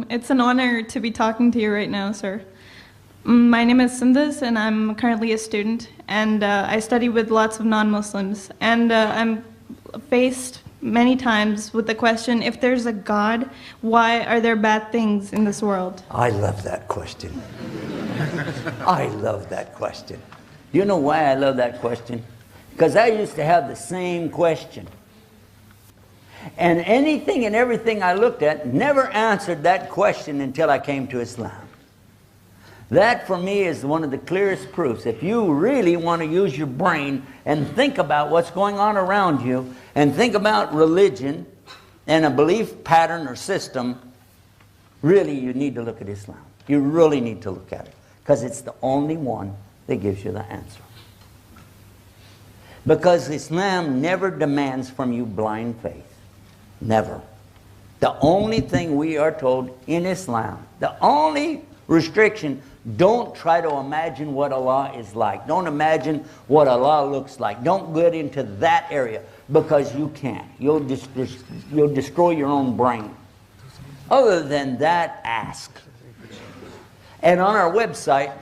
It's an honor to be talking to you right now, sir. My name is Sindhus, and I'm currently a student, and I study with lots of non-Muslims. And I'm faced many times with the question, if there's a God, why are there bad things in this world? I love that question. I love that question. You know why I love that question? Because I used to have the same question. And anything and everything I looked at never answered that question until I came to Islam. That for me is one of the clearest proofs. If you really want to use your brain and think about what's going on around you and think about religion and a belief pattern or system, really you need to look at Islam. You really need to look at it, because it's the only one that gives you the answer. Because Islam never demands from you blind faith. Never. The only thing we are told in Islam, the only restriction, don't try to imagine what Allah is like. Don't imagine what Allah looks like. Don't get into that area, because you can't. You'll destroy your own brain. Other than that, ask. And on our website,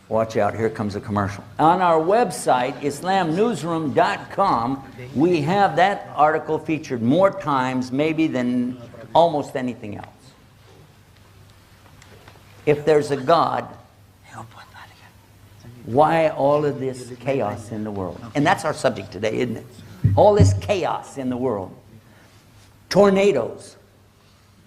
watch out, here comes a commercial. On our website, islamnewsroom.com, we have that article featured more times maybe than almost anything else. If there's a God, why all of this chaos in the world? And that's our subject today, isn't it? All this chaos in the world. Tornadoes,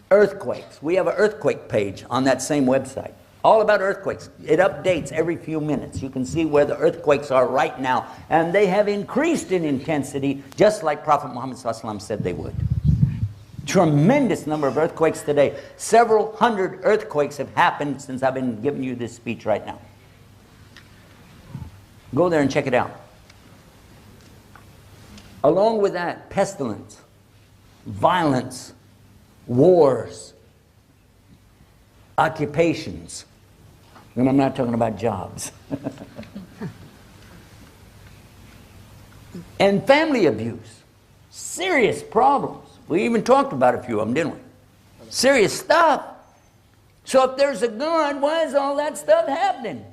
earthquakes. We have an earthquake page on that same website. All about earthquakes. It updates every few minutes. You can see where the earthquakes are right now. And they have increased in intensity, just like Prophet Muhammad ﷺ said they would. Tremendous number of earthquakes today. Several hundred earthquakes have happened since I've been giving you this speech right now. Go there and check it out. Along with that, pestilence, violence, wars, occupations. And I'm not talking about jobs. And family abuse. Serious problems. We even talked about a few of them, didn't we? Serious stuff. So if there's a God, why is all that stuff happening?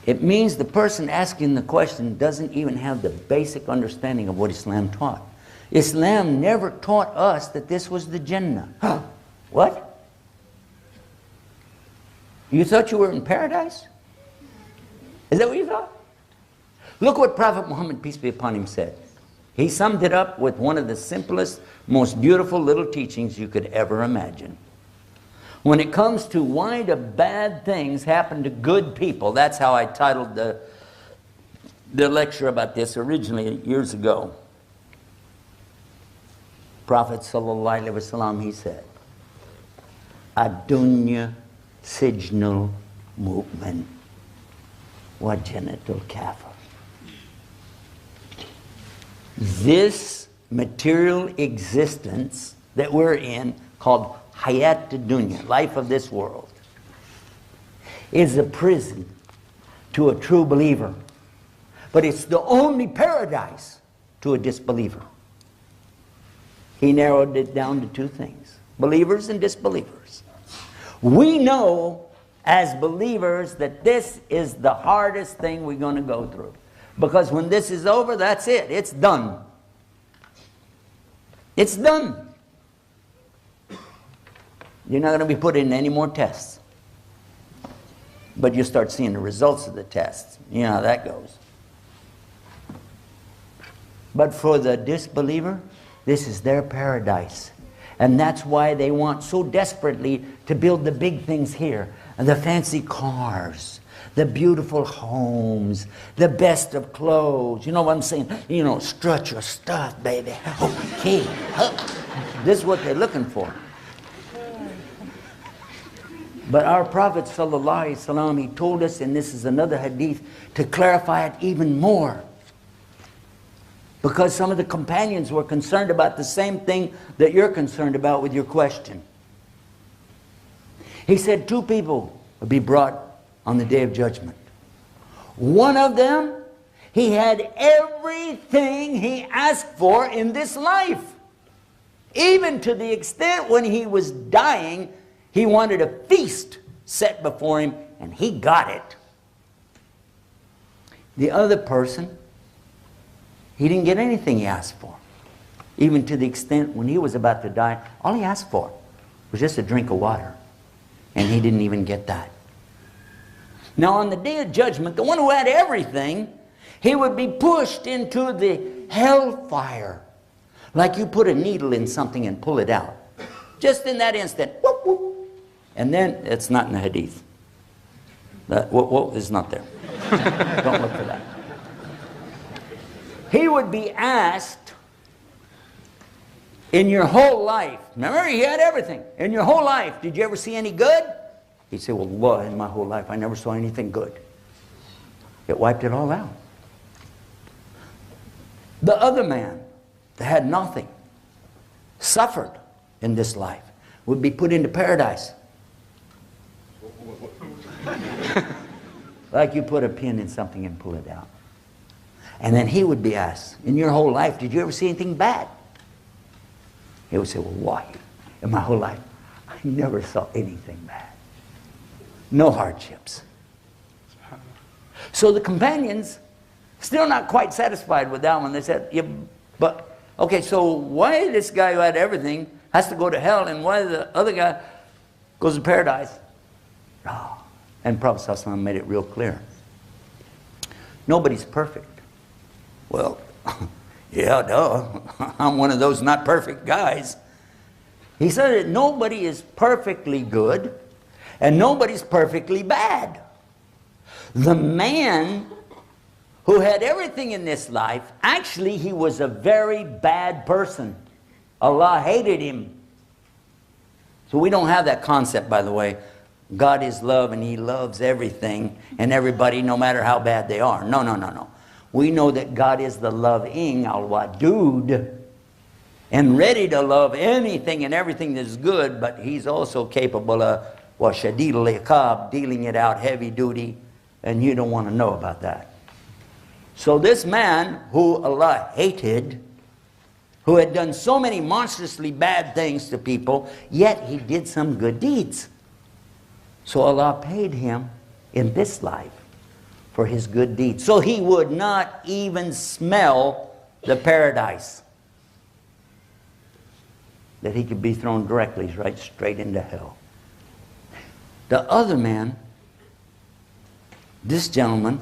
It means the person asking the question doesn't even have the basic understanding of what Islam taught. Islam never taught us that this was the Jannah. Huh? What? You thought you were in paradise? Is that what you thought? Look what Prophet Muhammad, peace be upon him, said. He summed it up with one of the simplest, most beautiful little teachings you could ever imagine. When it comes to why do bad things happen to good people, that's how I titled the lecture about this originally years ago. Prophet sallallahu alaihi wasallam, he said, "Dunya sijnul mu'min wa jannatul kafir." This material existence that we're in, called hayat dunya, life of this world, is a prison to a true believer. But it's the only paradise to a disbeliever. He narrowed it down to two things: believers and disbelievers. We know as believers that this is the hardest thing we're going to go through. Because when this is over, that's it. It's done. It's done. You're not going to be put in any more tests. But you start seeing the results of the tests. You know how that goes. But for the disbeliever, this is their paradise. And that's why they want so desperately to build the big things here. And the fancy cars, the beautiful homes, the best of clothes. You know what I'm saying? You know, strut your stuff, baby. Okay. This is what they're looking for. But our Prophet sallallahu alaihi wasallam, he told us, and this is another hadith, to clarify it even more. Because some of the companions were concerned about the same thing that you're concerned about with your question. He said two people will be brought on the Day of Judgment. One of them, he had everything he asked for in this life. Even to the extent when he was dying, he wanted a feast set before him, and he got it. The other person, he didn't get anything he asked for. Even to the extent when he was about to die, all he asked for was just a drink of water. And he didn't even get that. Now on the day of judgment, the one who had everything, he would be pushed into the hellfire. Like you put a needle in something and pull it out. Just in that instant. Whoop, whoop. And then, it's not in the hadith. That whoop is not there. Don't look for that. He would be asked, in your whole life, remember he had everything. In your whole life, did you ever see any good? He'd say, well, in my whole life, I never saw anything good. It wiped it all out. The other man that had nothing, suffered in this life, would be put into paradise. Like you put a pin in something and pull it out. And then he would be asked, in your whole life, did you ever see anything bad? He would say, well, why? In my whole life, I never saw anything bad. No hardships. So the companions, still not quite satisfied with that one. They said, yeah, but, okay, so why this guy who had everything has to go to hell, and why the other guy goes to paradise? Oh. And Prophet ﷺ made it real clear. Nobody's perfect. Well, yeah, duh. I'm one of those not perfect guys. He said that nobody is perfectly good and nobody's perfectly bad. The man who had everything in this life, actually he was a very bad person. Allah hated him. So we don't have that concept, by the way. God is love and He loves everything and everybody, no matter how bad they are. No, no, no, no. We know that God is the loving, al-wadud, and ready to love anything and everything that is good, but He's also capable of washadid al-iqab, dealing it out heavy duty, and you don't want to know about that. So this man who Allah hated, who had done so many monstrously bad things to people, yet he did some good deeds. So Allah paid him in this life for his good deeds. So he would not even smell the paradise. That he could be thrown directly right straight into hell. The other man, this gentleman,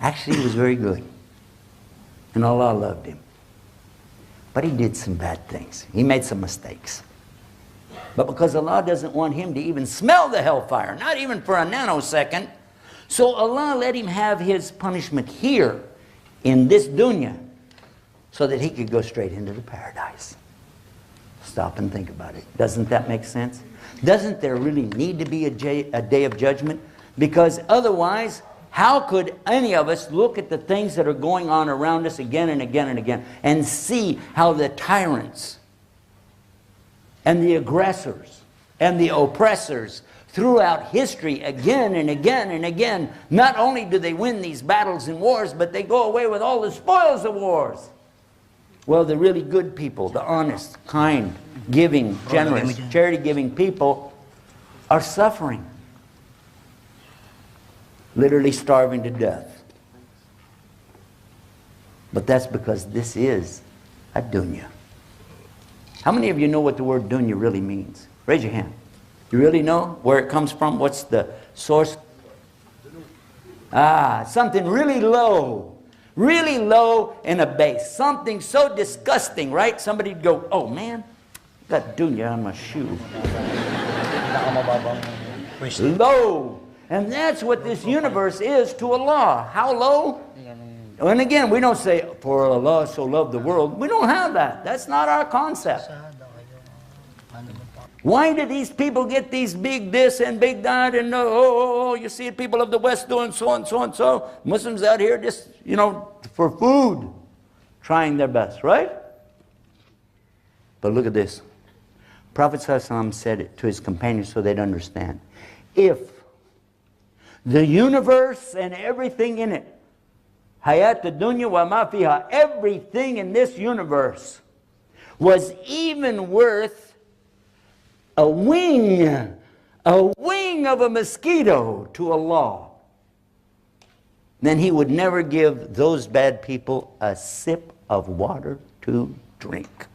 actually was very good. And Allah loved him. But he did some bad things. He made some mistakes. But because Allah doesn't want him to even smell the hellfire, not even for a nanosecond, so Allah let him have his punishment here in this dunya so that he could go straight into the paradise. Stop and think about it. Doesn't that make sense? Doesn't there really need to be a day of judgment? Because otherwise, how could any of us look at the things that are going on around us again and again and again and see how the tyrants and the aggressors and the oppressors throughout history again and again and again, not only do they win these battles and wars, but they go away with all the spoils of wars. Well, the really good people, the honest, kind, giving, generous, charity-giving people are suffering. Literally starving to death. But that's because this is a dunya. How many of you know what the word dunya really means? Raise your hand. You really know where it comes from? What's the source? Something really low. Really low in a base. Something so disgusting, right? Somebody'd go, oh man, got dunya on my shoe. Low. And that's what this universe is to Allah. How low? And again, we don't say, for Allah so loved the world. We don't have that. That's not our concept. Why do these people get these big this and big that and you see people of the West doing so and so and so. Muslims out here just, for food, trying their best, right? But look at this. Prophet ﷺ said it to his companions so they'd understand. If the universe and everything in it, hayat dunya wa ma fiha, everything in this universe was even worth a wing of a mosquito to Allah, then He would never give those bad people a sip of water to drink.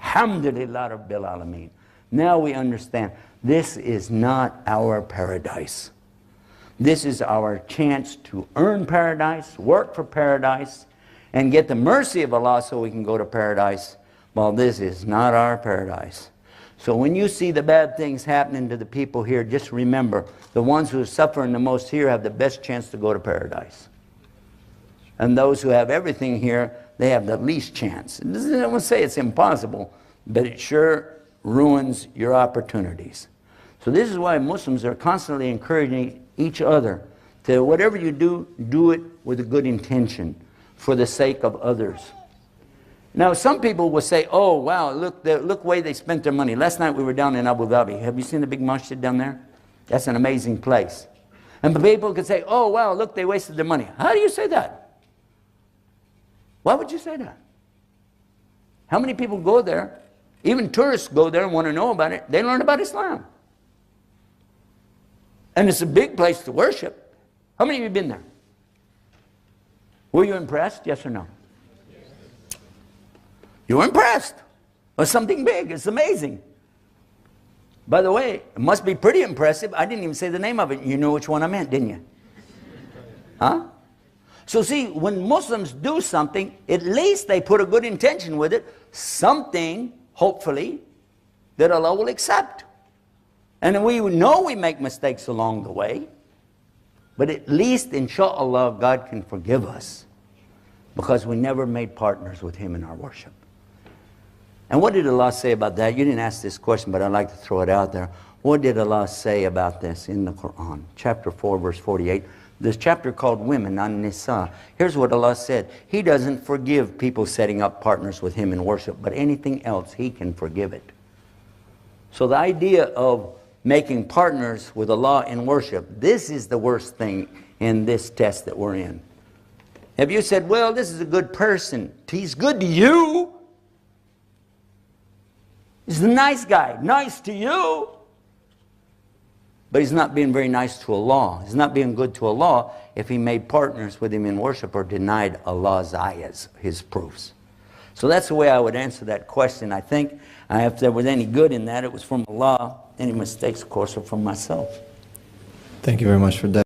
Alhamdulillah Rabbil Alameen. Now we understand this is not our paradise. This is our chance to earn paradise, work for paradise, and get the mercy of Allah so we can go to paradise. Well, this is not our paradise. So when you see the bad things happening to the people here, just remember, the ones who are suffering the most here have the best chance to go to paradise. And those who have everything here, they have the least chance. I don't want to say it's impossible, but it sure ruins your opportunities. So this is why Muslims are constantly encouraging each other to, whatever you do, do it with a good intention for the sake of others. Now, some people will say, oh, wow, look the way they spent their money. Last night we were down in Abu Dhabi. Have you seen the big masjid down there? That's an amazing place. And people could say, oh, wow, look, they wasted their money. How do you say that? Why would you say that? How many people go there? Even tourists go there and want to know about it. They learn about Islam. And it's a big place to worship. How many of you have been there? Were you impressed? Yes or no? You were impressed. It was something big. It's amazing. By the way, it must be pretty impressive. I didn't even say the name of it. You know which one I meant, didn't you? Huh? So see, when Muslims do something, at least they put a good intention with it. Something, hopefully, that Allah will accept. And we know we make mistakes along the way. But at least, inshallah, God can forgive us. Because we never made partners with Him in our worship. And what did Allah say about that? You didn't ask this question, but I'd like to throw it out there. What did Allah say about this in the Quran? Chapter 4, verse 48. This chapter called Women, An-Nisa. Here's what Allah said. He doesn't forgive people setting up partners with Him in worship, but anything else, He can forgive it. So the idea of making partners with Allah in worship, this is the worst thing in this test that we're in. Have you said, well, this is a good person. He's good to you. He's a nice guy, nice to you. But he's not being very nice to Allah. He's not being good to Allah if he made partners with Him in worship or denied Allah's ayahs, His proofs. So that's the way I would answer that question. I think if there was any good in that, it was from Allah. Any mistakes, of course, are from myself. Thank you very much for that.